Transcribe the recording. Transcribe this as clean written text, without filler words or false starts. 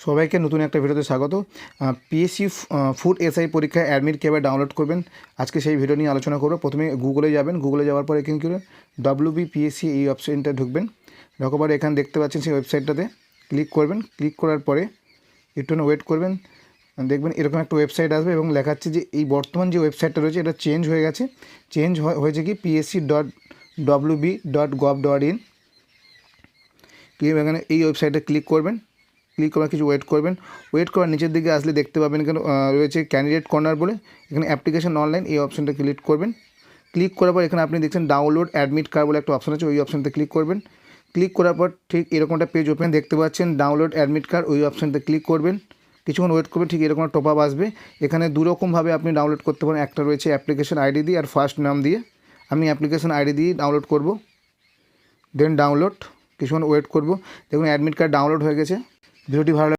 সবাইকে নতুন একটা ভিডিওতে স্বাগত। পিএসসি ফুড এসআই পরীক্ষায় অ্যাডমিট কীভাবে ডাউনলোড করবেন আজকে সেই ভিডিও নিয়ে আলোচনা করব। প্রথমে গুগলে যাবেন, গুগলে যাওয়ার পরে এখানে কি WBPSC এই অপশানটা ঢুকবেন। ঢোকার পরে এখানে দেখতে পাচ্ছেন সেই ওয়েবসাইটটাতে ক্লিক করবেন। ক্লিক করার পরে একটু ওয়েট করবেন, দেখবেন এরকম একটা ওয়েবসাইট আসবে এবং লেখাচ্ছে যে এই বর্তমান যে ওয়েবসাইটটা রয়েছে এটা চেঞ্জ হয়ে গেছে। চেঞ্জ হয়েছে কি psc.wb.gov.in। এখানে এই ওয়েবসাইটে ক্লিক করবেন। ক্লিক করার কিছু ওয়েট করবেন। ওয়েট করার নিচের দিকে আসলে দেখতে পাবেন কেন রয়েছে ক্যান্ডিডেট কর্নার বলে, এখানে অ্যাপ্লিকেশন অনলাইন এই অপশানটা ক্লিক করবেন। ক্লিক করার পর এখানে আপনি দেখছেন ডাউনলোড অ্যাডমিট কার্ড বলে একটা অপশান আছে, ওই অপশানতে ক্লিক করবেন। ক্লিক করার পর ঠিক এরকমটা পেজ ওপেন দেখতে পাচ্ছেন, ডাউনলোড অ্যাডমিট কার্ড, ওই অপশানতে ক্লিক করবেন। কিছুক্ষণ ওয়েট করবেন, ঠিক এরকম টপ আপ আসবে। এখানে দুরকমভাবে আপনি ডাউনলোড করতে পারেন, একটা রয়েছে অ্যাপ্লিকেশন আইডি দিয়ে আর ফার্স্ট নাম দিয়ে। আমি অ্যাপ্লিকেশন আইডি দিয়ে ডাউনলোড করব। দেন ডাউনলোড, কিছুক্ষণ ওয়েট করব। দেখুন অ্যাডমিট কার্ড ডাউনলোড হয়ে গেছে। ভিডিওটি ভালো